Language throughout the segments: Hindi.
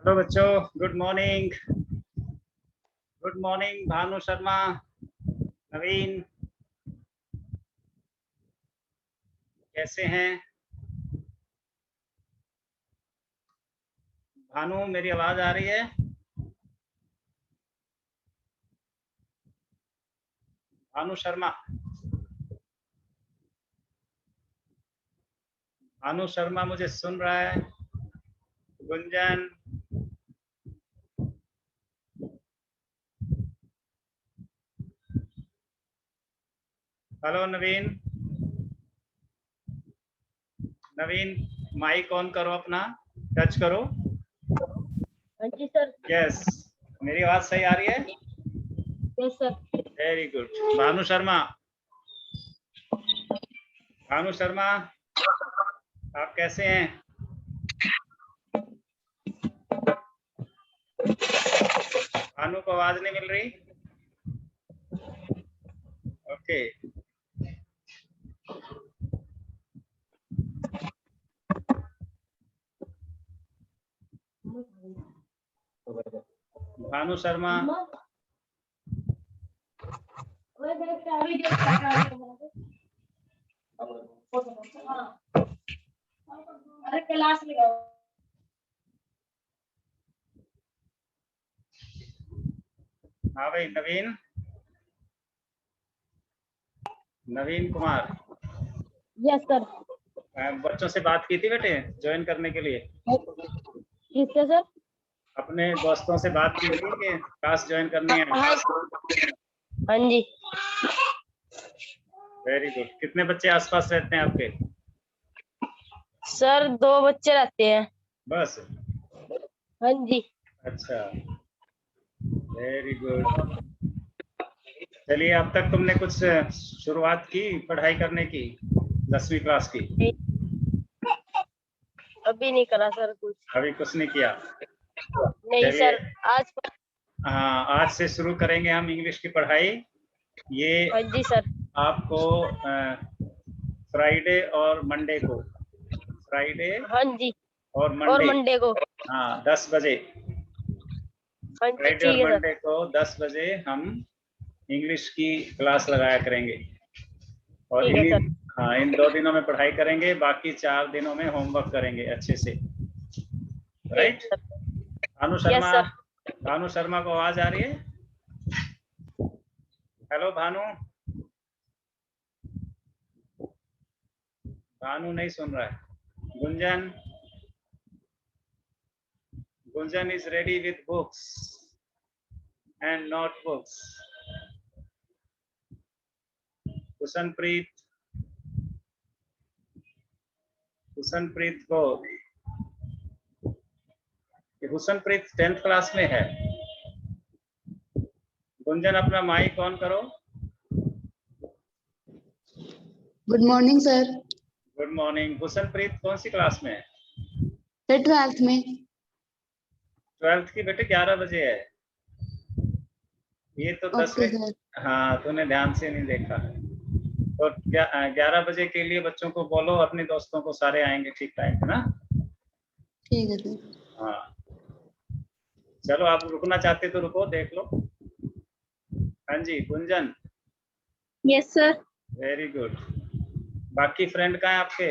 हेलो बच्चों, good morning. Good morning Bhanu Sharma, Naveen, कैसे हैं? भानु, मेरी आवाज आ रही है? भानु शर्मा, भानु शर्मा मुझे सुन रहा है? Gunjan, hello Naveen. Naveen, mike on करो अपना, टच करो। हाँ जी सर। यस, मेरी आवाज सही आ रही है? Yes sir. Very good. Bhanu Sharma, Bhanu Sharma, आप कैसे हैं? भानु को आवाज नहीं मिल रही? ओके। भानु शर्मा, अरे क्लास में जाओ। हाँ भाई नवीन, नवीन कुमार, यस सर। बच्चों से बात की थी बेटे ज्वाइन करने के लिए? किससे सर? अपने दोस्तों से बात की थी कि क्लास ज्वाइन करनी है? हाँ जी। Very good. कितने बच्चे आसपास रहते हैं आपके? सर 2 बच्चे रहते हैं। बस? हाँ जी। अच्छा, वेरी गुड। चलिए, अब तक तुमने कुछ शुरुआत की पढ़ाई करने की 10वीं क्लास की? अभी नहीं करा सर कुछ। अभी कुछ नहीं किया? नहीं सर, आज। हाँ, आज से शुरू करेंगे हम इंग्लिश की पढ़ाई। ये हाँ जी सर। आपको फ्राइडे और मंडे को, फ्राइडे हाँ जी। और और मंडे, मंडे को। हाँ 10 बजे, हाँ जी फ्राइडे और ठीक है मंडे को 10 बजे हम इंग्लिश की क्लास लगाया करेंगे। और ठीक है सर। हाँ, इन 2 दिनों में पढ़ाई करेंगे, बाकी 4 दिनों में होमवर्क करेंगे अच्छे से। Right? Sir. Bhanu yes Sharma, sir. Bhanu Sharma को आवाज आ रही है? हेलो भानु। भानु नहीं सुन रहा है। Gunjan, Gunjan is ready with books and notebooks. Husanpreet, Husanpreet को, हुसनप्रीत 10th क्लास में है। गुंजन, अपना माइक ऑन करो। Good morning sir. Good morning. Husanpreet कौन सी क्लास में है? सर 12th में। 12th की बेटे 11 बजे है। ये तो 10 ओके में। सर। हाँ, तूने ध्यान से नहीं देखा। तो 11 बजे के लिए बच्चों को बोलो, अपने दोस्तों को, सारे आएंगे ठीक टाइम पे ना? ठीक है सर। हाँ, चलो, आप रुकना चाहते तो रुको, देख लो। हाँ जी Gunjan. Yes sir. Very good. बाकी फ्रेंड कहाँ है आपके?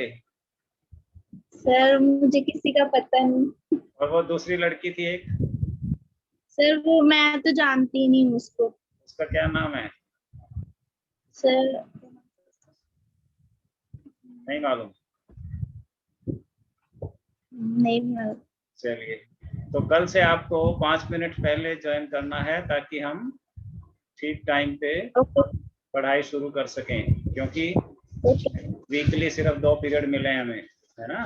सर मुझे किसी का पता नहीं। और वो दूसरी लड़की थी एक, सर वो मैं तो जानती नहीं हूँ उसको। उसका क्या नाम है? सर नहीं मालूम? नहीं मालूम। चलिए, तो कल से आपको 5 मिनट पहले ज्वाइन करना है ताकि हम ठीक टाइम पे पढ़ाई शुरू कर सकें, क्योंकि वीकली सिर्फ 2 पीरियड मिले हैं हमें, है ना?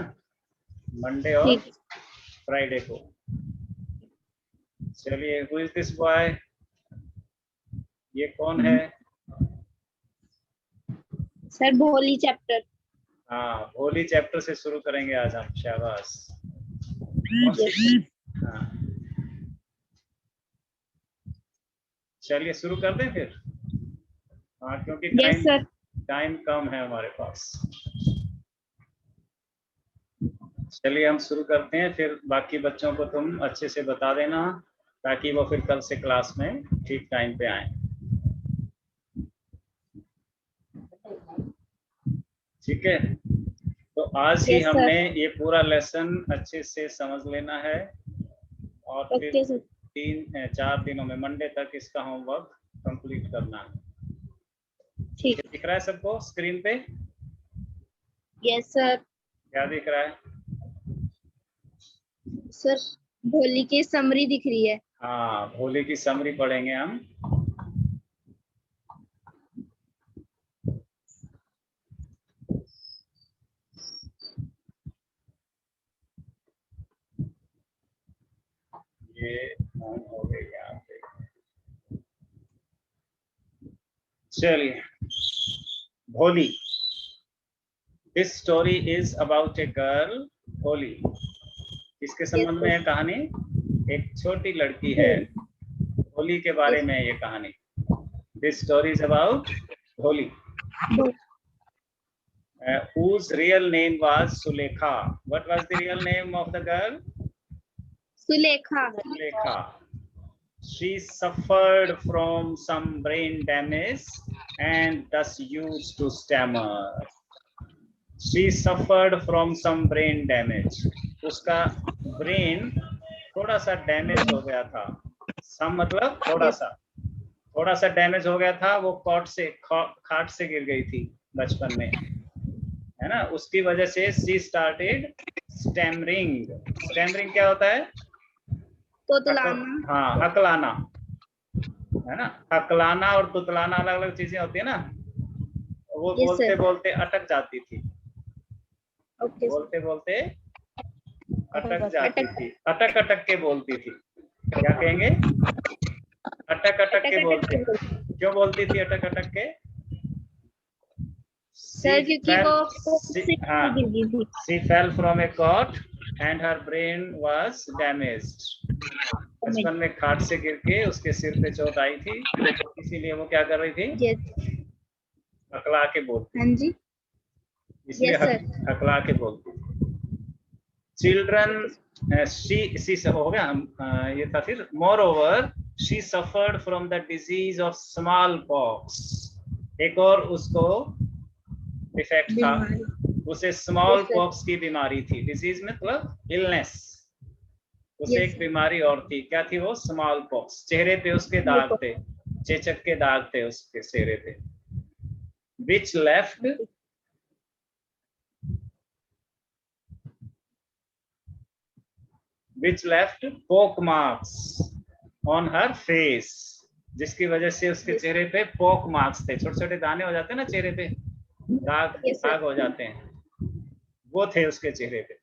मंडे और फ्राइडे को। चलिए, हु इज दिस बॉय? ये कौन है? सर भोली चैप्टर। हाँ, भोली चैप्टर से शुरू करेंगे आज हम। शाबाश। हाँ, चलिए शुरू कर दें फिर। हाँ, क्योंकि टाइम कम है हमारे पास। चलिए हम शुरू करते हैं, फिर बाकी बच्चों को तुम अच्छे से बता देना ताकि वो फिर कल से क्लास में ठीक टाइम पे आए। ठीक है, तो आज ही Yes, sir. हमने ये पूरा लेसन अच्छे से समझ लेना है और Okay, फिर sir. 3-4 दिनों में मंडे तक इसका होमवर्क कंप्लीट करना है। ठीक। दिख रहा है सबको स्क्रीन पे? Yes, sir. क्या दिख रहा है? सर भोली की समरी दिख रही है। हाँ, भोली की समरी पढ़ेंगे हम। ये ऑन हो गई यहाँ पे। चलिए, भोली। This story is about a girl भोली। किसके संबंध में है कहानी? एक छोटी लड़की है, भोली के बारे में ये कहानी। दिस स्टोरी इज अबाउट भोली, whose real name was Sulekha. What was the real name of the girl? Sulekha. Sulekha. She suffered from some brain damage and thus used to stammer. She suffered from some brain damage. उसका ब्रेन थोड़ा सा डैमेज हो गया था। सम मतलब थोड़ा सा डैमेज हो गया था। वो खाट से गिर गई थी बचपन में, है ना। उसकी वजह से शी स्टार्टेड स्टैमरिंग। स्टैमरिंग क्या होता है? तोतलाना। हाँ, हकलाना, है ना। हकलाना और तुतलाना अलग अलग चीजें होती है ना। वो बोलते बोलते अटक जाती थी। बोलते बोलते अटक जाती थी। अटक अटक के बोलती थी। क्या कहेंगे? अटक अटक के बोलती। क्यों बोलती थी अटक अटक के? सर क्योंकि वो she fell from a cot and her brain was damaged. बचपन में खाट से गिर के उसके सिर पे चोट आई थी, इसीलिए वो क्या कर रही थी? हकला के बोलती। हाँ जी। इसलिए हकला के बोलती। चिल्ड्रन शी हो गया ये था। फिर मोर she suffered from the disease of smallpox. एक और उसको इफेक्ट था, उसे स्मॉल पॉक्स की बीमारी थी। डिजीज मतलब इलनेस। उसे एक बीमारी और थी। क्या थी वो? Small pox. चेहरे पे उसके दाग थे, चेचक के दाग थे उसके चेहरे पे। which left poke marks on her face. जिसकी वजह से उसके चेहरे पे पोक मार्क्स थे। छोटे छोटे दाने हो जाते हैं ना चेहरे पे, दाग हो जाते हैं, वो थे उसके चेहरे पे।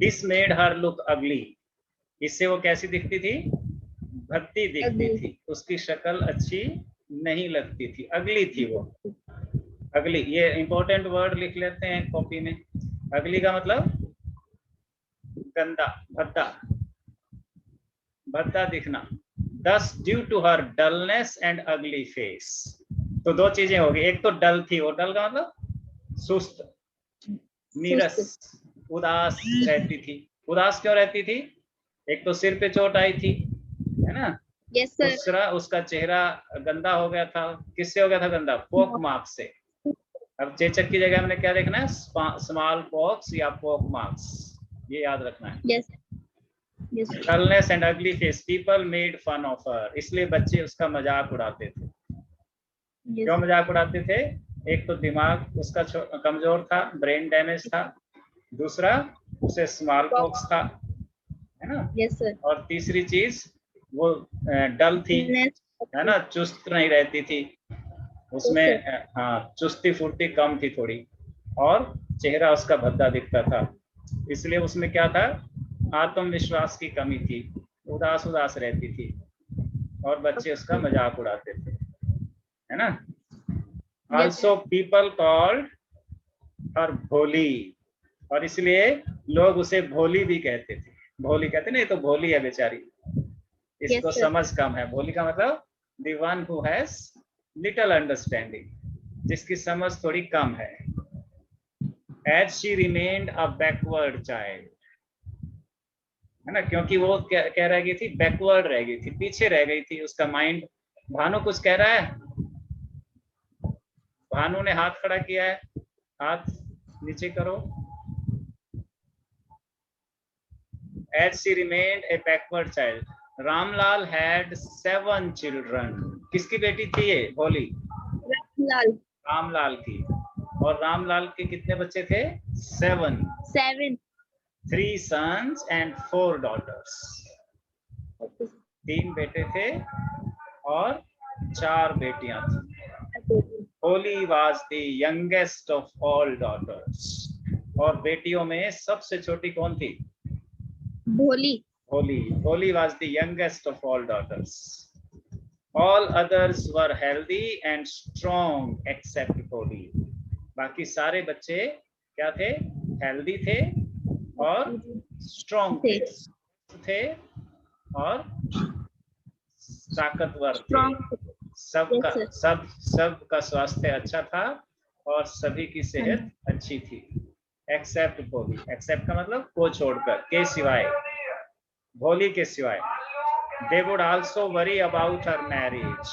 This made her look ugly. इससे वो कैसी दिखती थी? भद्दी दिखती थी। उसकी शक्ल अच्छी नहीं लगती थी, अगली थी वो। अगली, ये इंपॉर्टेंट वर्ड लिख लेते हैं कॉपी में। अगली का मतलब गंदा, भद्दा दिखना। Thus due to her dullness and ugly face. तो दो चीजें होगी। एक तो डल थी, वो डल का मतलब सुस्त, नीरस, उदास रहती थी। उदास क्यों रहती थी? एक तो सिर पे चोट आई थी, है ना। दूसरा, उसका चेहरा गंदा हो गया था। किससे हो गया था गंदा? पोक मार्क्स से। अब चेचक की जगह हमने क्या देखना है? स्मॉल पॉक्स या पोक मार्क्स, ये याद रखना है। Dullness and ugly face. People made fun of her. इसलिए बच्चे उसका मजाक उड़ाते थे। क्यों मजाक उड़ाते थे? एक तो दिमाग उसका कमजोर था, ब्रेन डैमेज था। दूसरा, उसे स्मॉल पॉक्स था, है ना। और तीसरी चीज, वो डल थी, है ना, चुस्त नहीं रहती थी उसमें। हाँ, चुस्ती फुर्ती कम थी थोड़ी, और चेहरा उसका भद्दा दिखता था। इसलिए उसमें क्या था? आत्मविश्वास की कमी थी, उदास रहती थी, और बच्चे उसका मजाक उड़ाते थे, है ना। Also people called her भोली, और इसलिए लोग उसे भोली भी कहते थे। भोली कहते ना, ये तो भोली है बेचारी, इसको समझ कम है। भोली का मतलब the one who has little understanding, जिसकी समझ थोड़ी कम है As she remained a backward child, है ना, क्योंकि वो कह रह गई थी, बैकवर्ड रह गई थी, पीछे रह गई थी उसका माइंड। भानु कुछ कह रहा है? भानु ने हाथ खड़ा किया है, हाथ नीचे करो। As she remained a backward child, Ramlal had 7 children. किसकी बेटी थी ये भोली? रामलाल। रामलाल की। और रामलाल के कितने बच्चे थे? 7। 3 sons and 4 daughters. 3 बेटे थे और 4 बेटियां थी। Holi was the youngest of all daughters. और बेटियों में सबसे छोटी कौन थी? भोली। Holy was the youngest of all daughters. All others were healthy and strong except Holy. बाकी सारे बच्चे क्या थे? हेल्दी थे और स्ट्रॉन्ग थे और ताकतवर थे। सबका स्वास्थ्य अच्छा था और सभी की सेहत अच्छी थी, एक्सेप्ट भोली। एक्सेप्ट का मतलब को छोड़कर, के सिवाय, भोली के सिवाय। They would also worry about her marriage.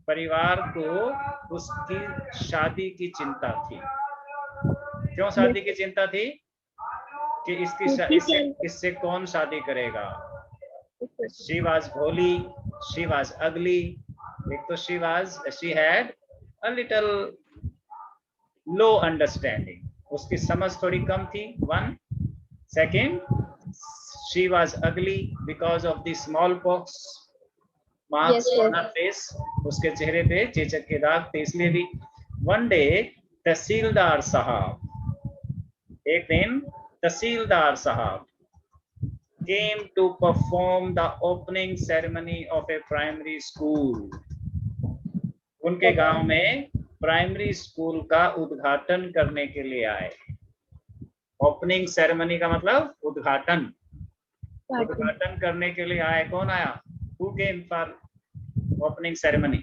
परिवार को उसकी शादी की चिंता थी। क्यों शादी की चिंता थी? कि इससे कौन शादी करेगा? She was भोली, she was ugly. एक तो she had a little low understanding. उसकी समझ थोड़ी कम थी, 1. Second, she was ugly because of the smallpox marks on her face. उसके चेहरे पे चेचक के दाग थे, इसलिए भी। One day, तहसीलदार साहब, एक दिन तहसीलदार साहब came to perform the opening ceremony of a primary school. उनके गांव में प्राइमरी स्कूल का उद्घाटन करने के लिए आए। ओपनिंग सेरेमनी का मतलब उद्घाटन। उद्घाटन करने के लिए आए। कौन आया? Who came for opening ceremony?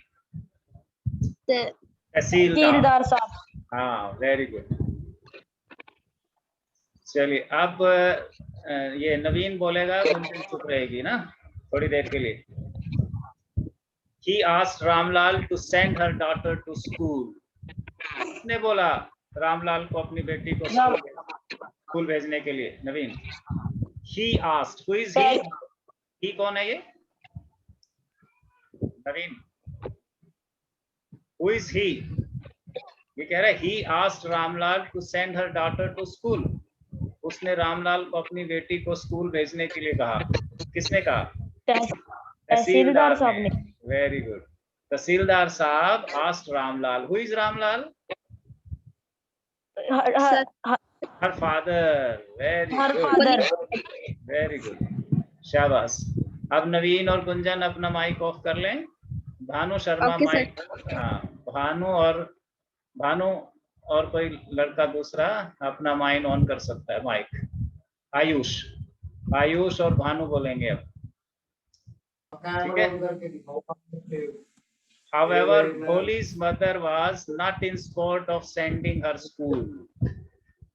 तहसीलदार साहब। हाँ, वेरी गुड। चलिए, अब ये नवीन बोलेगा, गुंजन चुप रहेगी ना थोड़ी देर के लिए। He asked Ramlal to send her daughter to school. उसने बोला रामलाल को अपनी बेटी को स्कूल भेजने के लिए। नवीन, he asked, who is he? He कौन है ये? नवीन, who is he? ये कह रहा है he asked Ramlal to send her daughter to school. उसने रामलाल को अपनी बेटी को स्कूल भेजने के लिए कहा। किसने कहा? तहसीलदार साहब ने। Very good. तहसीलदार साहब asked Ramlal. Who is Ramlal? Her father. Very good. Very good. शाबाश। अब नवीन और गुंजन अपना माइक ऑफ कर लें। भानु शर्मा माइक, हाँ, भानु और कोई लड़का दूसरा अपना माइक ऑन कर सकता है, माइक। आयुष और भानु बोलेंगे अब, ठीक है? However, Bholi's mother was not in support of sending her school.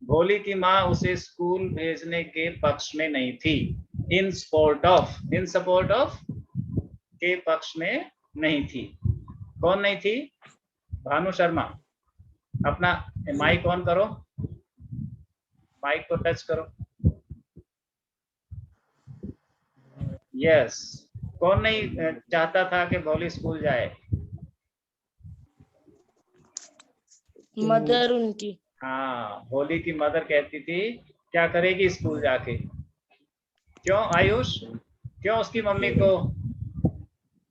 भोली की माँ उसे स्कूल भेजने के पक्ष में नहीं थी। In support of के पक्ष में नहीं थी। कौन नहीं थी? भानु शर्मा, अपना माइक ऑन करो, माइक को टच करो। यस, कौन नहीं चाहता था कि भोली स्कूल जाए? मदर उनकी। हाँ, भोली की मदर कहती थी क्या करेगी स्कूल जाके। क्यों आयुष? क्यों उसकी मम्मी को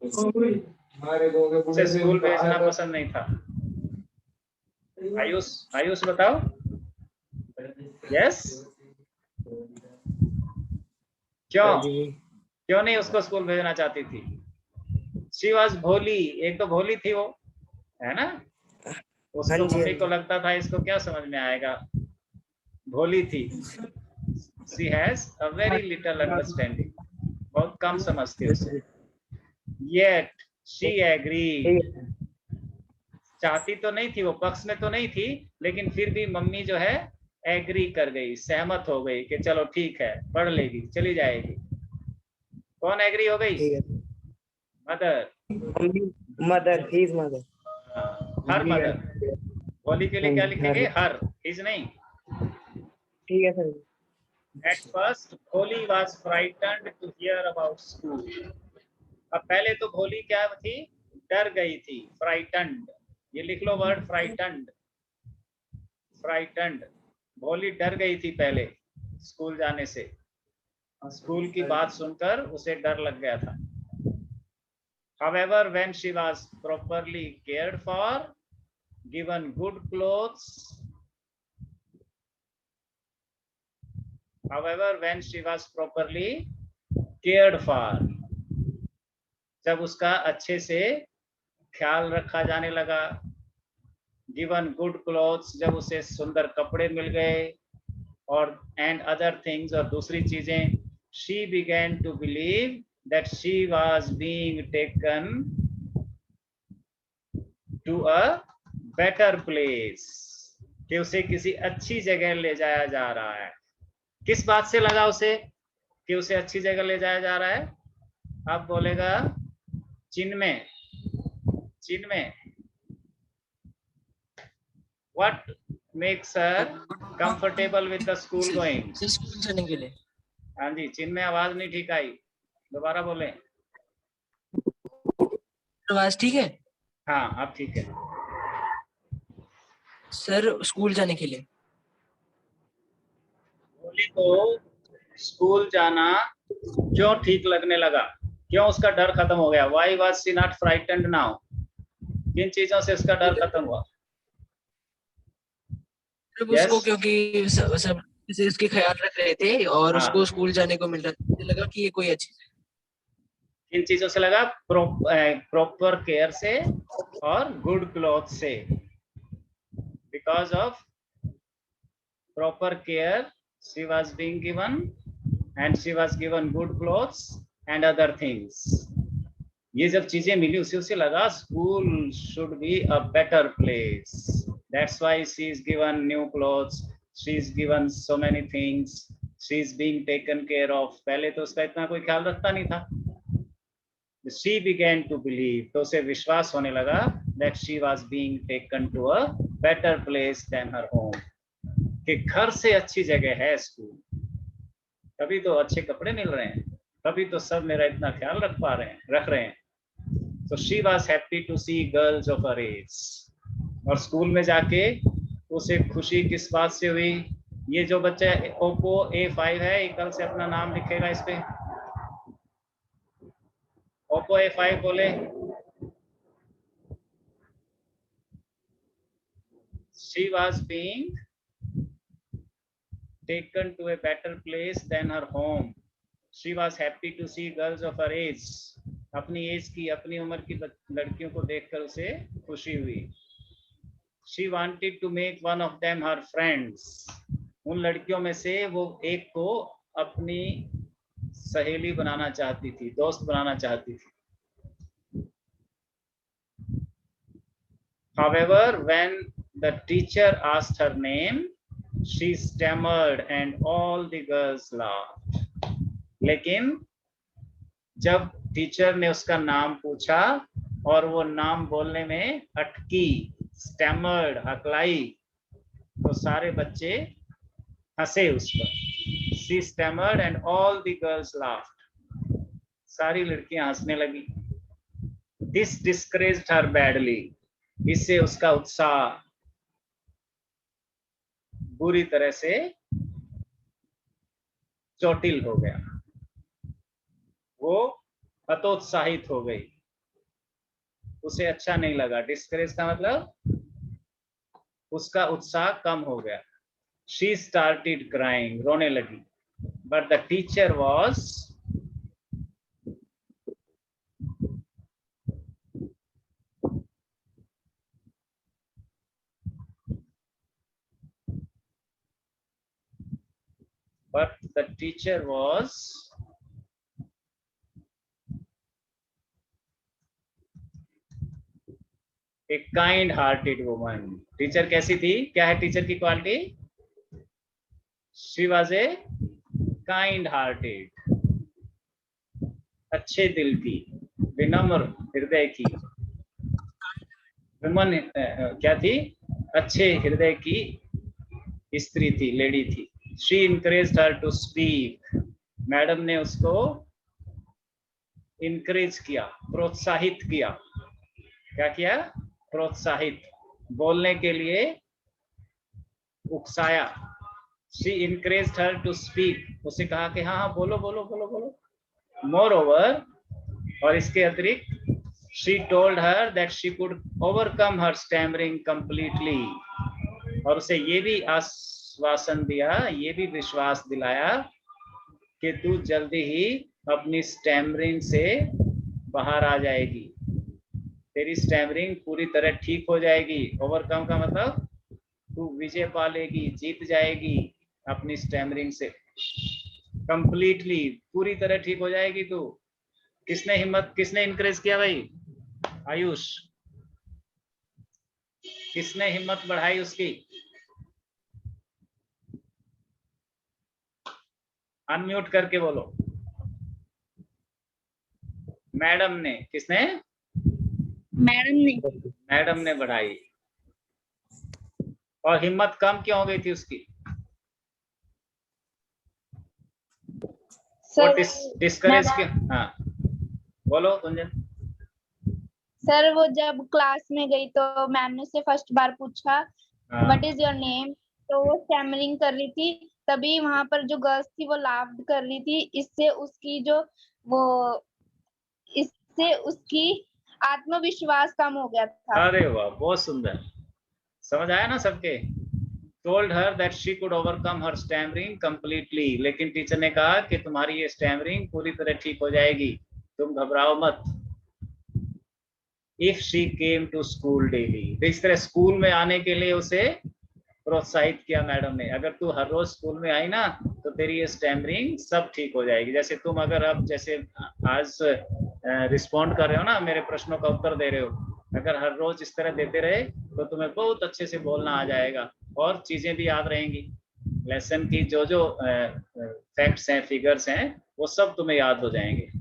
उसे स्कूल भेजना पसंद नहीं था? आयुष बताओ। यस, क्यों नहीं उसको स्कूल भेजना चाहती थी? शी वॉज भोली। एक तो भोली थी वो, है ना? उसको मम्मी को लगता था इसको क्या समझ में आएगा, भोली थी। She has a very little understanding, बहुत कम समझती उसे। येट शी एग्री, चाहती तो नहीं थी वो, पक्ष में तो नहीं थी, लेकिन फिर भी मम्मी जो है एग्री कर गई, सहमत हो गई कि चलो ठीक है, पढ़ लेगी, चली जाएगी। कौन एग्री हो गई? ठीक है। Mother. Mother, he is mother. Her mother. Holi के लिए क्या लिखेंगे? हर, हिज नहीं। ठीक है sir. At first, Bholi was frightened to hear about school. अब पहले तो भोली क्या थी? डर गई थी। Frightened, ये लिख लो वर्ड frightened। Frightened, भोली डर गई थी पहले स्कूल जाने से। स्कूल की बात सुनकर उसे डर लग गया था। However, when she was properly cared for, given good clothes, however, when she was properly cared for, जब उसका अच्छे से ख्याल रखा जाने लगा, गिवन गुड क्लोथ्स, जब उसे सुंदर कपड़े मिल गए, और एंड अदर थिंग्स, और दूसरी चीजें, she began to believe that she was being taken to a better place, कि उसे किसी अच्छी जगह ले जाया जा रहा है। किस बात से लगा उसे कि उसे अच्छी जगह ले जाया जा रहा है? अब बोलेगा चिन्मय। चिन्मय, what makes her comfortable with the school going? School जाने के लिए। हाँ जी, चिन्मय, आवाज नहीं ठीक आई, दोबारा बोले। आवाज ठीक है हाँ, अब ठीक है। सर, स्कूल जाने के लिए। होली को स्कूल जाना क्यों ठीक लगने लगा? क्यों उसका डर खत्म हो गया? Why was she not frightened now? किन चीजों से उसका डर खत्म हुआ? उसको क्योंकि सब इसके ख्याल रख रहे थे और उसको स्कूल जाने को मिल रहा था, मुझे लगा कि ये कोई अच्छी चीज। किन चीजों से लगा? प्रॉपर केयर से और गुड क्लॉथ से। Because of proper care she was being given, and she was given good clothes and other things. ये जब चीजें मिली उसे लगा school should be a better place. That's why she is given new clothes, she is given so many things, she is being taken care of. पहले तो उसका इतना कोई ख्याल रखता नहीं था। She began to believe, तो उसे विश्वास होने लगा that she was being taken to a better place than her home, कि घर से अच्छी जगह है स्कूल। तभी तो अच्छे कपड़े मिल रहे हैं, तभी तो सब मेरा इतना ख्याल रख रहे हैं। So she was happy to see girls of her age. और स्कूल में जाके उसे खुशी किस बात से हुई? ये जो बच्चा ओप्पो A5 है, ये कल से अपना नाम लिखेगा इस पे। ओप्पो A5 बोले। She was being taken to a better place than her home. She was happy to see girls of her age. अपनी एज की, अपनी उम्र की लड़कियों को देखकर उसे खुशी हुई। She wanted to make one of them her friends. उन लड़कियों में से वो एक को अपनी सहेली बनाना चाहती थी, दोस्त बनाना चाहती थी। However, when the teacher asked her name, she stammered and all the girls laughed. लेकिन जब टीचर ने उसका नाम पूछा और वो नाम बोलने में अटकी, स्टैमर्ड, हकलाई, तो सारे बच्चे हंसे उस पर। She stammered and all the girls laughed. सारी लड़कियां हंसने लगी। This discouraged her badly. इससे उसका उत्साह बुरी तरह से चोटिल हो गया, वो हतोत्साहित हो गई, उसे अच्छा नहीं लगा। डिस्करेज का मतलब उसका उत्साह कम हो गया। She started crying, रोने लगी। But the teacher was a kind hearted woman. Teacher कैसी थी? क्या है टीचर की quality? She was a kind hearted, अच्छे दिल की, विनम्र हृदय की, विमन क्या थी, अच्छे हृदय की स्त्री थी, लेडी थी। She encouraged her to speak, madam ने उसको इनकरेज किया, प्रोत्साहित किया। क्या किया? प्रोत्साहित, बोलने के लिए उकसाया। She encouraged her to speak, उसे कहा कि हाँ हाँ बोलो बोलो बोलो बोलो। मोर ओवर, और इसके अतिरिक्त, she told her that she could overcome her stammering completely, और उसे ये भी आश्वासन दिया, ये भी विश्वास दिलाया कि तू जल्दी ही अपनी स्टैमरिंग से बाहर आ जाएगी, तेरी स्टैमरिंग पूरी तरह ठीक हो जाएगी। ओवरकम का मतलब तू विजय पा लेगी, जीत जाएगी अपनी स्टैमरिंग से, कंप्लीटली, पूरी तरह ठीक हो जाएगी तू। किसने इनकरेज किया भाई? आयुष। किसने हिम्मत बढ़ाई उसकी? अनम्यूट करके बोलो। मैडम ने। किसने? मैडम ने। मैडम ने बढ़ाई। और हिम्मत कम क्यों हो गई थी उसकी? वो डिस्करेज क्यों? हाँ बोलो गुंजन। सर वो जब क्लास में गई तो मैम ने उसे फर्स्ट बार पूछा व्हाट इज योर नेम, तो वो स्टैमरिंग कर रही थी, तभी वहां पर जो गर्ल्स थी वो लाफ्ड कर रही थी। इससे उसकी आत्मविश्वास कम हो गया था। अरे वाह, बहुत सुंदर, समझ आया ना सबके? Told her that she could overcome her stammering completely, लेकिन टीचर ने कहा कि तुम्हारी ये स्टैमरिंग पूरी तरह ठीक हो जाएगी, तुम घबराओ मत। If she came to school daily, तो इस तरह स्कूल में आने के लिए उसे प्रोत्साहित किया मैडम ने। अगर तू हर रोज स्कूल में आई ना तो तेरी ये स्टैमरिंग सब ठीक हो जाएगी। जैसे तुम अगर अब जैसे आज रिस्पॉन्ड कर रहे हो ना, मेरे प्रश्नों का उत्तर दे रहे हो, अगर हर रोज इस तरह देते रहे तो तुम्हें बहुत अच्छे से बोलना आ जाएगा और चीजें भी याद रहेंगी। लेसन की जो जो फैक्ट्स हैं, फिगर्स हैं, वो सब तुम्हें याद हो जाएंगे।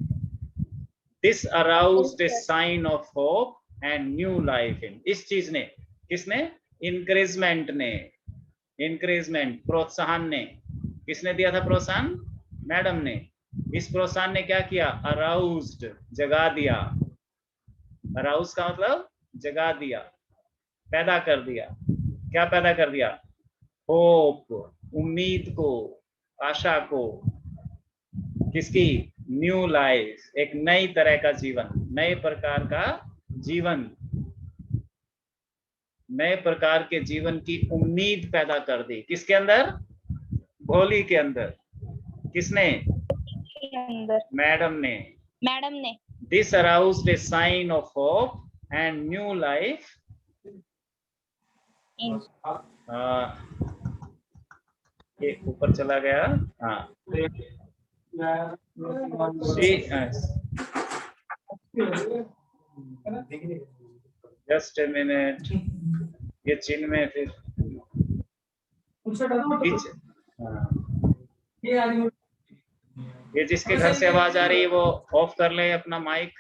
This aroused a sign of hope and new life in, इस चीज ने, किसने? इनकरेजमेंट ने, इनकरेजमेंट, प्रोत्साहन ने। किसने दिया था प्रोत्साहन? मैडम ने। इस प्रोत्साहन ने क्या किया? अराउज्ड, जगा दिया। अराउज का मतलब जगा दिया, पैदा कर दिया। क्या पैदा कर दिया? होप, उम्मीद को, आशा को। किसकी? न्यू लाइफ, एक नई तरह का जीवन, नए प्रकार का जीवन, नए प्रकार के जीवन की उम्मीद पैदा कर दी। किसके अंदर? भोली के अंदर। किसने? मैडम ने। मैडम ने। This aroused a sign of hope and new life ये ऊपर चला गया। हाँ, जस्ट ए मिनट, ये चिन्ह में फिर ये जिसके घर से आवाज आ रही है वो ऑफ कर ले अपना माइक।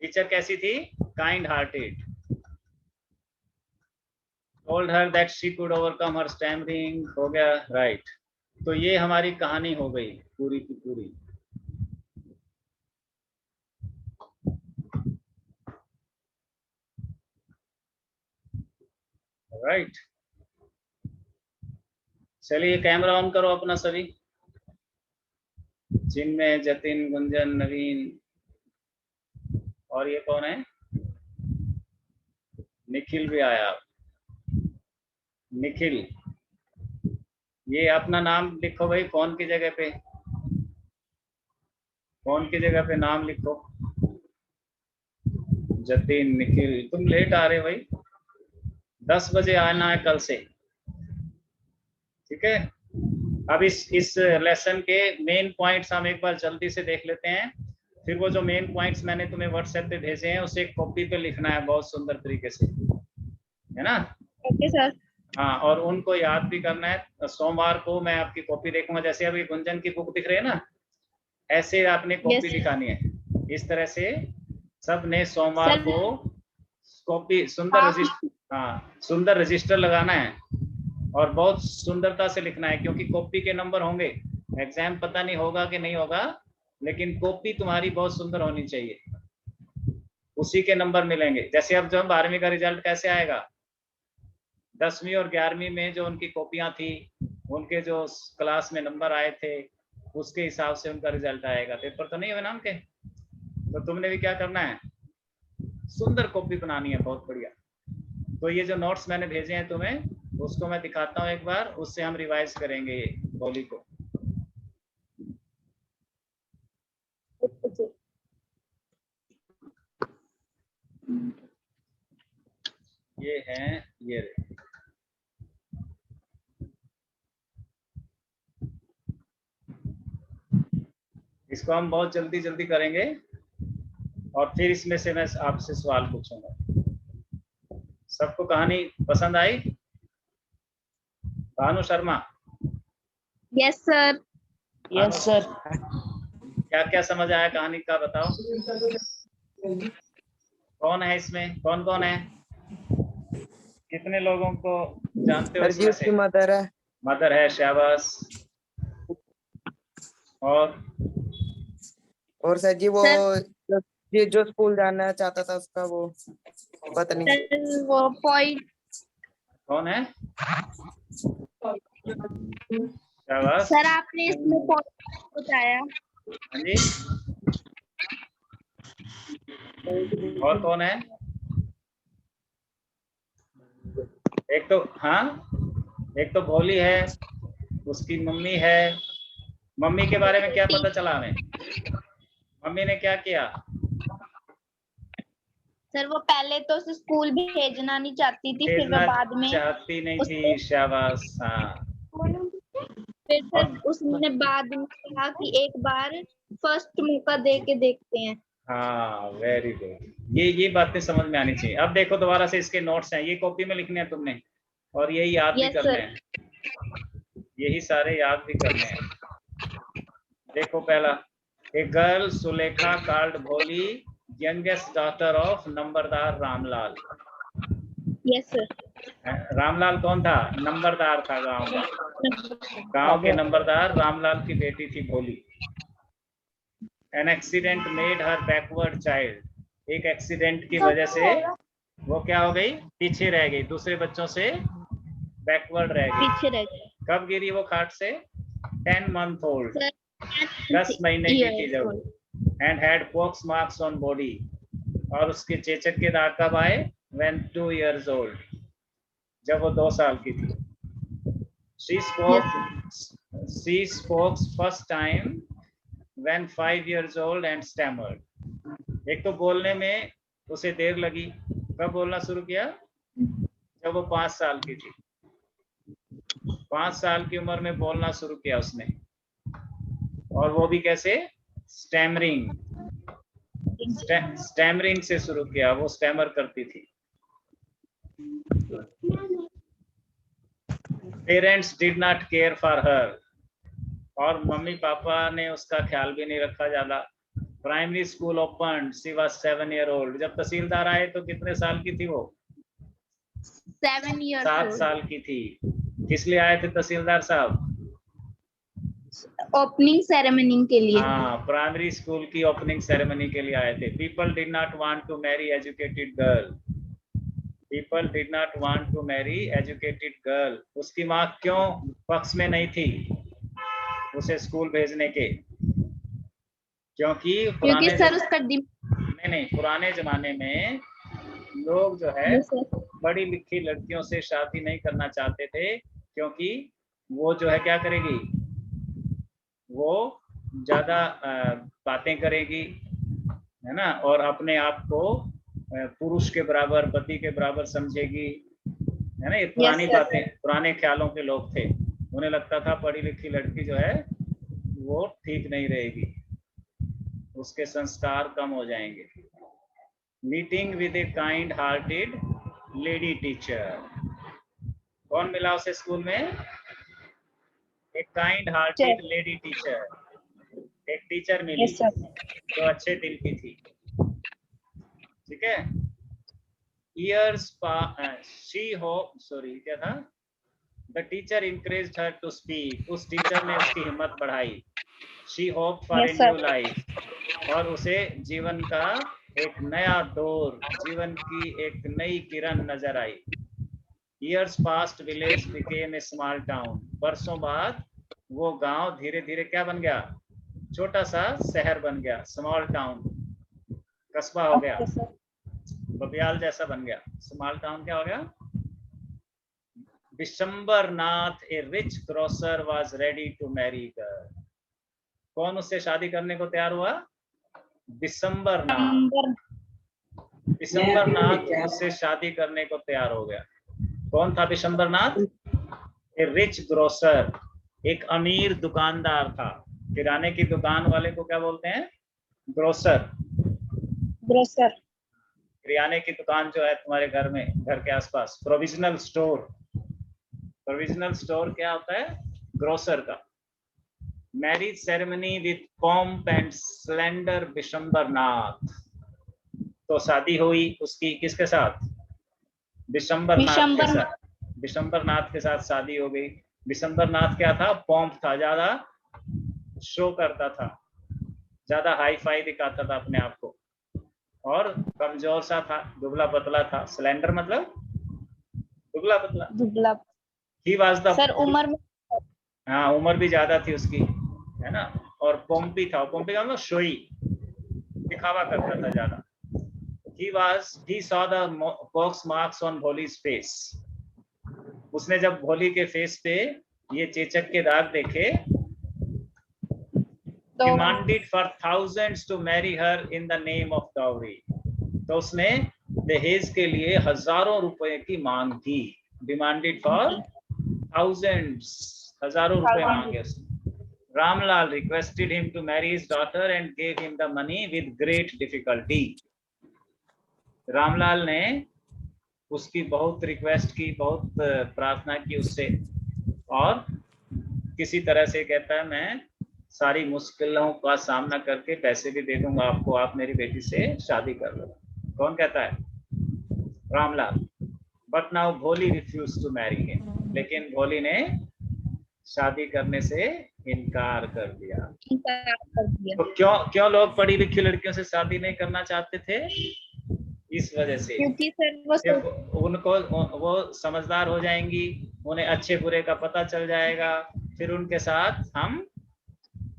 टीचर कैसी थी? Kind hearted. Told her that she could overcome her stammering, हो गया राइट। तो ये हमारी कहानी हो गई पूरी की पूरी। राइट, चलिए कैमरा ऑन करो अपना सभी। जिनमें जतिन, गुंजन, नवीन, और ये कौन है? निखिल भी आया। निखिल, ये अपना नाम लिखो भाई, कौन की जगह पे, कौन की जगह पे नाम लिखो। जतिन, निखिल, तुम लेट आ रहे भाई, 10 बजे आना है कल से, ठीक है? अब इस लेसन के मेन पॉइंट्स हम एक बार जल्दी से देख लेते हैं, फिर वो जो मेन पॉइंट्स मैंने तुम्हें व्हाट्सएप पे भेजे हैं उसे एक कॉपी पे लिखना है बहुत सुंदर तरीके से, है ना? Okay sir. हाँ, और उनको याद भी करना है। सोमवार को मैं आपकी कॉपी देखूंगा, जैसे अभी गुंजन की बुक दिख रही है ना, ऐसे आपने कॉपी Yes, दिखानी है। इस तरह से सब ने सोमवार सर को कॉपी सुंदर आप रजिस्टर, हाँ सुंदर रजिस्टर लगाना है और बहुत सुंदरता से लिखना है, क्योंकि कॉपी के नंबर होंगे। एग्जाम पता नहीं होगा कि नहीं होगा, लेकिन कॉपी तुम्हारी बहुत सुंदर होनी चाहिए, उसी के नंबर मिलेंगे। जैसे अब जो 12वीं का रिजल्ट कैसे आएगा, 10वीं और 11वीं में जो उनकी कॉपियां थी, उनके जो क्लास में नंबर आए थे, उसके हिसाब से उनका रिजल्ट आएगा। पेपर तो नहीं हुए नाम के, तो तुमने भी क्या करना है, सुंदर कॉपी बनानी है, बहुत बढ़िया। तो ये जो नोट्स मैंने भेजे हैं तुम्हें, उसको मैं दिखाता हूँ एक बार, उससे हम रिवाइज करेंगे ये बोली को। ये हैं, ये रहे। इसको हम बहुत जल्दी जल्दी करेंगे और फिर इसमें से मैं आपसे सवाल पूछूंगा। सबको कहानी पसंद आई? Bhanu Sharma, yes sir. Yes sir. क्या क्या समझ आया कहानी का, बताओ। कौन है इसमें, कौन कौन है, कितने लोगों को जानते हो सर जी इसमें उसकी से? मदर है। मदर है, शाबाश। और सर जी वो सर ये जो स्कूल जाना चाहता था उसका वो पता नहीं। सर वो पॉइंट कौन है? शाबाश। सर आपने इसमें पॉइंट बताया। हाँ जी, और कौन है? एक तो, हाँ, एक तो भोली है, उसकी मम्मी है। मम्मी के बारे में क्या पता चला हमें? मम्मी ने क्या किया? सर वो पहले तो उसे स्कूल भेजना नहीं चाहती थी, फिर वो भेजना बाद में चाहती नहीं उसको थी, शाबाश। हाँ, फिर और सर उसने बाद में कहा कि एक बार फर्स्ट मौका दे के देखते हैं। हाँ, वेरी गुड। ये बातें समझ में आनी चाहिए। अब देखो दोबारा से, इसके नोट्स हैं, ये कॉपी में लिखने हैं तुमने, और यही याद भी यस करने सर। हैं, यही सारे याद भी करने हैं। देखो पहला, a girl Sulekha called Bholi youngest daughter of numberdar Ramlal. Yes sir. Ramlal कौन था? नंबरदार था गांव का। गांव के नंबरदार रामलाल की बेटी थी भोली। An accident made her backward child. एक एक्सीडेंट की वजह से वो क्या हो गई, पीछे रह गई, दूसरे बच्चों से बैकवर्ड रह गई। पीछे रह गए कब गिरी वो खाट से? 10 month old, सर। 10 महीने की थी Years जब। old. And had pox marks on body, और उसके चेचक के दाग कब आए? when 2 years old, जब वो 2 साल की थी। she spoke she spoke first time when 5 years old and stammered. एक तो बोलने में उसे देर लगी, कब बोलना शुरू किया? जब वो 5 साल की थी। 5 साल की उम्र में बोलना शुरू किया उसने, और वो भी कैसे? स्टैमरिंग, स्टैमरिंग से शुरू किया, वो स्टैमर करती थी। Parents did not care for her, और मम्मी पापा ने उसका ख्याल भी नहीं रखा ज्यादा। Primary school open, she was 7 year old। जब तहसीलदार आए तो कितने साल की थी वो? 7 years 7 old. साल की थी। किस लिए आए थे तहसीलदार साहब? ओपनिंग सेरेमनी के लिए। हाँ, प्राइमरी स्कूल की ओपनिंग सेरेमनी के लिए आए थे। People did not want to marry educated girl. People did not want to marry educated girl. उसकी माँ क्यों पक्ष में नहीं थी उसे स्कूल भेजने के? क्योंकि क्योंकि सर उसका नहीं, पुराने जमाने में लोग जो है पढ़ी लिखी लड़कियों से शादी नहीं करना चाहते थे, क्योंकि वो जो है क्या करेगी, वो ज्यादा बातें करेगी, है ना, और अपने आप को पुरुष के बराबर, पति के बराबर समझेगी, है ना। ये पुरानी बातें, पुराने ख्यालों के लोग थे। उन्हें लगता था पढ़ी लिखी लड़की जो है वो ठीक नहीं रहेगी, उसके संस्कार कम हो जाएंगे। Meeting with a kind hearted lady teacher. कौन मिला उसे स्कूल में? एक काइंड हार्टेड लेडी टीचर, एक टीचर मिली Yes, sir. जो अच्छे दिल की थी। ठीक है। Years she hope sorry क्या था? The teacher encouraged her to speak. उस टीचर ने उसकी हिम्मत बढ़ाई। She hoped for Yes, a sir. new life. और उसे जीवन का एक नया दौर, जीवन की एक नई किरण नजर आई। Years past, village became a small town. बरसों बाद वो गांव धीरे धीरे क्या बन गया? छोटा सा शहर बन गया, स्मॉल टाउन, कस्बा हो गया, Okay, sir. बबियाल जैसा बन गया। स्मॉल टाउन क्या हो गया? Bishambar Nath, a rich grocer, was ready to marry her. कौन उससे शादी करने को तैयार हुआ? बिशंबर नाथ। बिशंबर नाथ उससे शादी करने को तैयार हो गया। कौन था Bishambar Nath? A rich grocer, एक अमीर दुकानदार था। किराने की दुकान वाले को क्या बोलते हैं? ग्रोसर। Grocer. किराने की दुकान जो है तुम्हारे घर में, घर के आसपास, प्रोविजनल स्टोर। प्रोविजनल स्टोर क्या होता है? ग्रोसर का। Marriage ceremony with pomp and splendour Bishambar Nath. तो शादी हुई उसकी किसके साथ? बिशंबर नाथ के साथ। बिशंबर नाथ के साथ शादी हो गई। बिशंबर नाथ क्या था? पॉम्प था, ज्यादा शो करता था, ज्यादा हाई फाई दिखाता था अपने आप को, और कमजोर सा था, दुबला पतला था। स्लेंडर मतलब दुबला पतला। दुबला। ही वाज द सर उम्र में। हाँ, उम्र भी ज्यादा थी उसकी, है ना। और पोम्पी था। पोम्पी का मतलब शोई, दिखावा करता था ज्यादा। he saw the pox marks on Bholi's face. उसने जब भोली के फेस पे ये चेचक के दाग देखे, demanded for thousands to marry her in the name of dowry. तो उसने दहेज के लिए हजारों रुपए की मांग की। demanded for thousands, हजारों रुपए मांगे उसने। Ramlal requested him to marry his daughter and gave him the money with great difficulty. Ramlal ने उसकी बहुत रिक्वेस्ट की, बहुत प्रार्थना की उससे, और किसी तरह से कहता है मैं सारी मुश्किलों का सामना करके पैसे भी दे दूंगा आपको, आप मेरी बेटी से शादी कर लो। कौन कहता है? Ramlal. But now Bholi refuse to marry him, लेकिन भोली ने शादी करने से इनकार कर दिया। तो क्यों लोग पढ़ी लिखी लड़कियों से शादी नहीं करना चाहते थे? इस वजह से, क्योंकि सर उनको वो समझदार हो जाएंगी, उन्हें अच्छे बुरे का पता चल जाएगा, फिर उनके साथ हम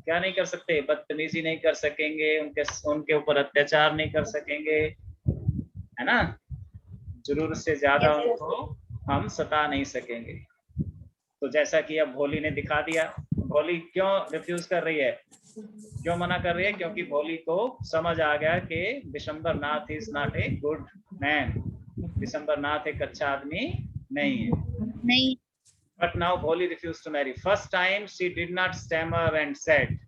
क्या नहीं कर सकते? बदतमीजी नहीं कर सकेंगे, उनके ऊपर अत्याचार नहीं कर सकेंगे, है ना। जरूरत से ज्यादा उनको हम सता नहीं सकेंगे। तो जैसा कि अब भोली ने दिखा दिया। भोली क्यों रिफ्यूज कर रही है? क्यों मना कर रही है? क्योंकि भोली को समझ आ गया कि Bishambar Nath is not a good man, Bishambar Nath एक अच्छा आदमी नहीं है। But now Bholi refuse to marry. First time she did not stammer and said,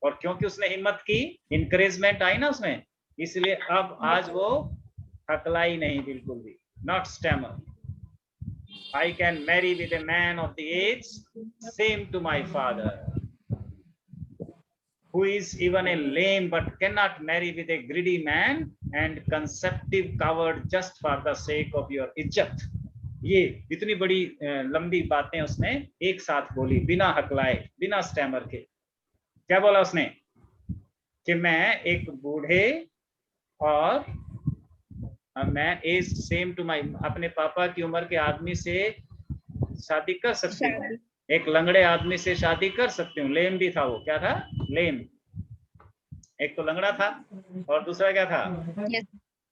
और क्योंकि उसने हिम्मत की, इंकरेजमेंट आई ना उसमें, इसलिए अब आज वो हकलाई नहीं बिल्कुल भी, not stammer. I can marry with a man of the age same to my father, who is even a lame but cannot marry with a greedy man and consumptive coward just for the sake of your इज्जत। ये इतनी बड़ी लंबी बातें उसने एक साथ बोली, बिना हकलाए, बिना स्टैमर के। क्या बोला उसने? कि मैं एक बूढ़े और मैं एज सेम टू माई, अपने पापा की उम्र के आदमी से शादी कर सकती हूँ, एक लंगड़े आदमी से शादी कर सकती हूँ। लेम भी था वो, क्या था? लेम। एक तो लंगड़ा था और दूसरा क्या था?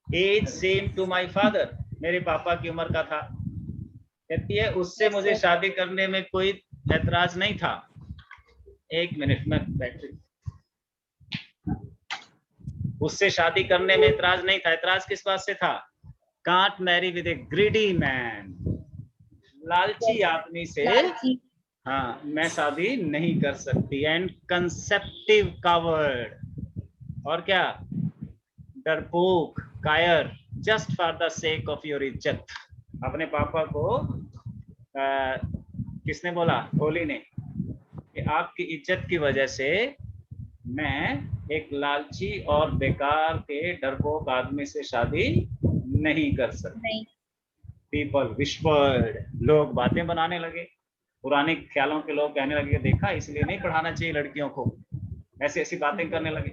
As same to my father, मेरे पापा की उम्र का था। कहती है उससे मुझे शादी करने में कोई ऐतराज नहीं था। एक मिनट में बैटरी, उससे शादी करने में ऐतराज नहीं था। ऐतराज किस बात से था? Can't marry with a greedy man, लालची आदमी से हाँ मैं शादी नहीं कर सकती। एंड कंसेप्टिव कावर्ड, और क्या? डरपोक, कायर, just for the sake of your इज्जत, अपने पापा को किसने बोला? होली ने, कि आपकी इज्जत की वजह से मैं एक लालची और बेकार के डरपोक आदमी से शादी नहीं कर सकती। पीपल विस्पर्ड, लोग बातें बनाने लगे, पुराने ख्यालों के लोग कहने लगे देखा इसलिए नहीं पढ़ाना चाहिए लड़कियों को, ऐसी ऐसी बातें करने लगे।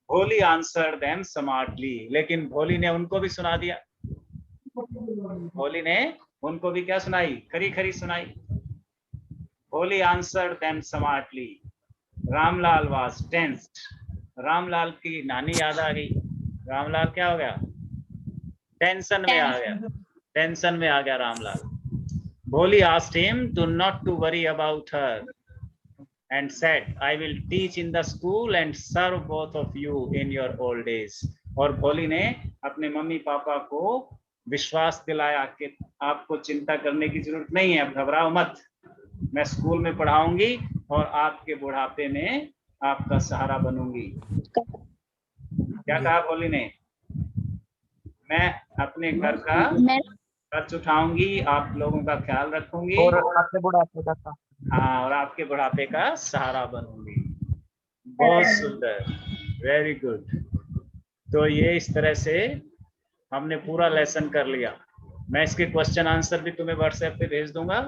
भोली आंसर्ड देम स्मार्टली, लेकिन भोली ने उनको भी सुना दिया। भोली ने उनको भी क्या सुनाई? खरी खरी सुनाई। भोली answered them smartly. Ramlal was tensed. Ramlal की नानी याद आ गई। रामलाल क्या हो गया? टेंशन में आ गया। टेंशन में आ गया रामलाल। भोली asked him to not to worry about her and said, I will teach in the school and serve both of you in your old days. और भोली ने अपने मम्मी पापा को विश्वास दिलाया कि आपको चिंता करने की जरूरत नहीं है, अब घबराओ मत, मैं स्कूल में पढ़ाऊंगी और आपके बुढ़ापे में आपका सहारा बनूंगी। क्या कहा भोली ने? मैं अपने घर का खर्च उठाऊंगी, आप लोगों का ख्याल रखूंगी और आपके बुढ़ापे का, हाँ, और आपके बुढ़ापे का सहारा बनूंगी। बहुत सुंदर, वेरी गुड। तो ये इस तरह से हमने पूरा लेसन कर लिया। मैं इसके क्वेश्चन आंसर भी तुम्हें व्हाट्सएप पे भेज दूंगा।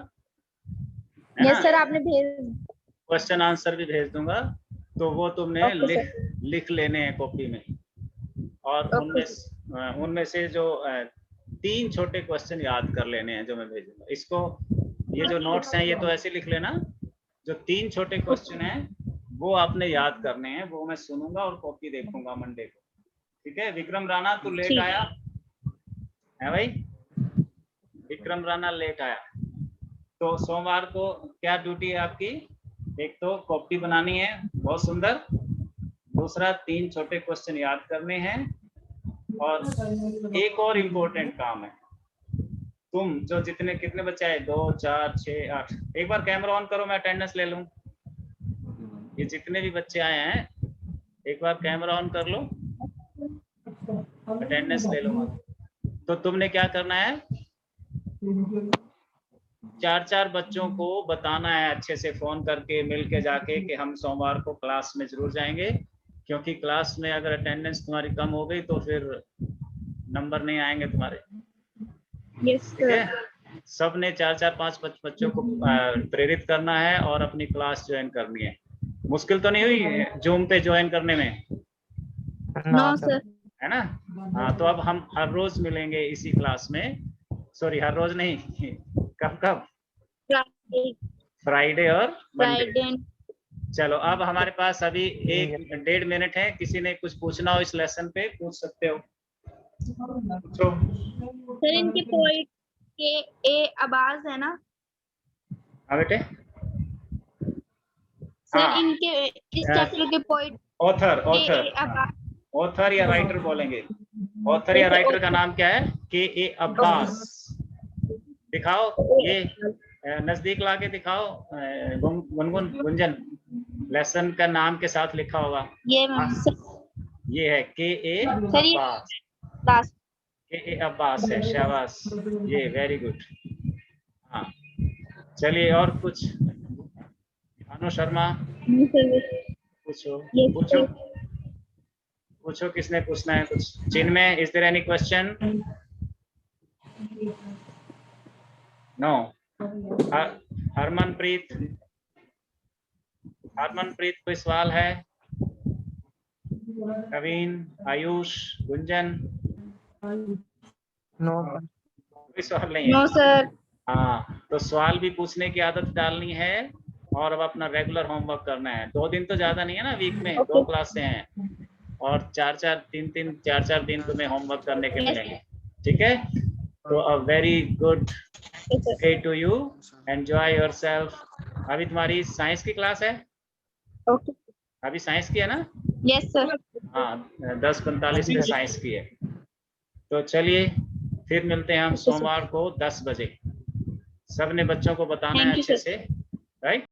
यस सर, आपने भेज, क्वेश्चन आंसर भी भेज दूंगा, तो वो तुमने लिख लेने हैं कॉपी में। और उनमें से जो 3 छोटे क्वेश्चन याद कर लेने हैं जो मैं भेजूंगा। इसको, ये जो नोट्स हैं ये तो ऐसे लिख लेना, जो 3 छोटे क्वेश्चन हैं वो आपने याद करने हैं, वो मैं सुनूंगा और कॉपी देखूंगा मंडे को, ठीक है? विक्रम राणा तू लेट आया है भाई, विक्रम राणा लेट आया, तो सोमवार को क्या ड्यूटी है आपकी? एक तो कॉपी बनानी है बहुत सुंदर, दूसरा 3 छोटे क्वेश्चन याद करने हैं, और एक और इम्पोर्टेंट काम है। तुम जो कितने बच्चे आए? 2 4 6 8, एक बार कैमरा ऑन करो, मैं अटेंडेंस ले लूं। ये जितने भी बच्चे आए हैं एक बार कैमरा ऑन कर लो, अटेंडेंस ले लूंगा। तो तुमने क्या करना है? 4 बच्चों को बताना है अच्छे से, फोन करके मिल के जाके, कि हम सोमवार को क्लास में जरूर जाएंगे, क्योंकि क्लास में अगर अटेंडेंस तुम्हारी कम हो गई तो फिर नंबर नहीं आएंगे तुम्हारे। यस ठीक है? सब ने 4-5 बच्चों को प्रेरित करना है और अपनी क्लास ज्वाइन करनी है। मुश्किल तो नहीं हुई जूम पे ज्वाइन करने में? नो सर, है ना? हाँ, तो अब हम हर रोज मिलेंगे इसी क्लास में। सॉरी, हर रोज नहीं, कब? फ्राइडे और मंडे। चलो, अब हमारे पास अभी 1-1.5 मिनट है। किसी ने कुछ पूछना हो इस लेसन पे, पूछ सकते हो। पूछो सर। इनके पोइट के ए अब्बास है ना? हाँ बेटे। सर हाँ, इनके इस चैप्टर के पोइट ऑथर या राइटर बोलेंगे। ऑथर या राइटर का नाम क्या है? के.ए. अब्बास। दिखाओ, ये नजदीक लाके दिखाओ गुनगुन, गुंजन, लेसन का नाम के साथ लिखा होगा। ये है के.ए. अब्बास। के.ए. अब्बास है, शाबाश, ये वेरी गुड। हाँ, चलिए, और कुछ? भानु शर्मा, पूछो किसने पूछना है कुछ? Chinmay, is there any question? No. Harmanpreet, कोई सवाल है? कविन, आयुष, गुंजन? नो कोई सवाल नहीं है? No sir. हाँ, तो सवाल भी पूछने की आदत डालनी है, और अब अपना रेगुलर होमवर्क करना है। 2 दिन तो ज्यादा नहीं है ना, वीक में 2 क्लासें हैं, और 4-4 दिन तुम्हें होमवर्क करने के मिलेंगे, ठीक है? तो a very good day to you, enjoy yourself. अभी तुम्हारी साइंस की क्लास है? ओके। अभी साइंस की है ना? Yes sir. हाँ, 10:45 में साइंस की है। तो चलिए, फिर मिलते हैं हम सोमवार को 10 बजे। सबने बच्चों को बताना है अच्छे से, राइट?